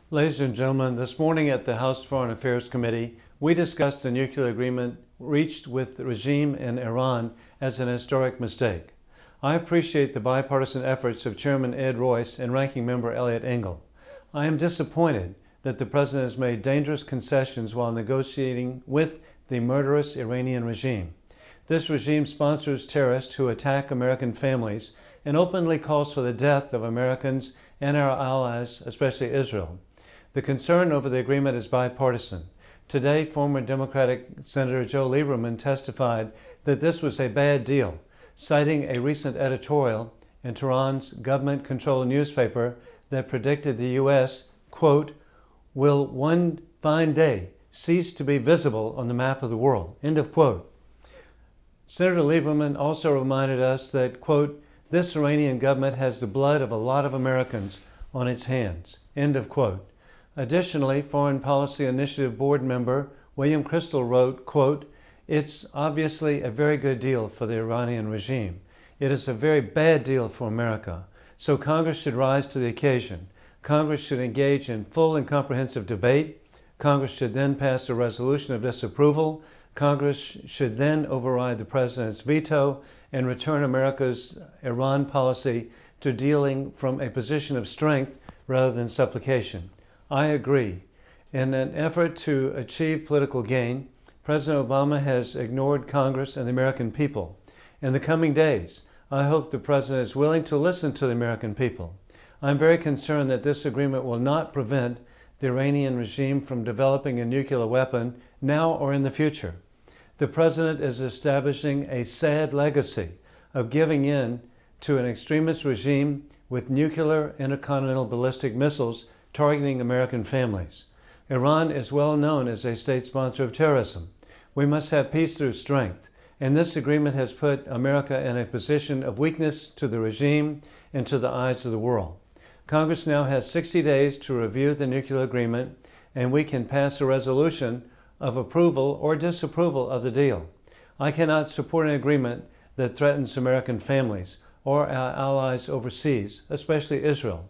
Ladies and gentlemen, this morning at the House Foreign Affairs Committee, we discussed the nuclear agreement reached with the regime in Iran as an historic mistake. I appreciate the bipartisan efforts of Chairman Ed Royce and Ranking Member Eliot Engel. I am disappointed that the President has made dangerous concessions while negotiating with the murderous Iranian regime. This regime sponsors terrorists who attack American families and openly calls for the death of Americans and our allies, especially Israel. The concern over the agreement is bipartisan. Today, former Democratic Senator Joe Lieberman testified that this was a bad deal, citing a recent editorial in Tehran's government-controlled newspaper that predicted the U.S., quote, will one fine day cease to be visible on the map of the world, end of quote. Senator Lieberman also reminded us that, quote, this Iranian government has the blood of a lot of Americans on its hands, end of quote. Additionally, Foreign Policy Initiative board member William Kristol wrote, quote, it's obviously a very good deal for the Iranian regime. It is a very bad deal for America. So Congress should rise to the occasion. Congress should engage in full and comprehensive debate. Congress should then pass a resolution of disapproval. Congress should then override the President's veto and return America's Iran policy to dealing from a position of strength rather than supplication. I agree. In an effort to achieve political gain, President Obama has ignored Congress and the American people. In the coming days, I hope the President is willing to listen to the American people. I'm very concerned that this agreement will not prevent the Iranian regime from developing a nuclear weapon now or in the future. The President is establishing a sad legacy of giving in to an extremist regime with nuclear intercontinental ballistic missiles targeting American families. Iran is well known as a state sponsor of terrorism. We must have peace through strength, and this agreement has put America in a position of weakness to the regime and to the eyes of the world. Congress now has 60 days to review the nuclear agreement, and we can pass a resolution of approval or disapproval of the deal. I cannot support an agreement that threatens American families or our allies overseas, especially Israel.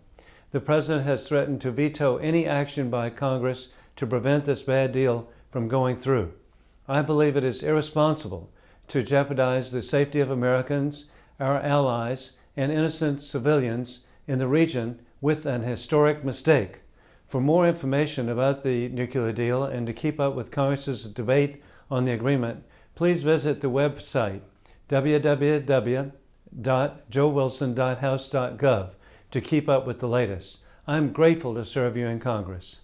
The President has threatened to veto any action by Congress to prevent this bad deal from going through. I believe it is irresponsible to jeopardize the safety of Americans, our allies, and innocent civilians in the region with an historic mistake. For more information about the nuclear deal and to keep up with Congress's debate on the agreement, please visit the website www.joewilson.house.gov to keep up with the latest. I'm grateful to serve you in Congress.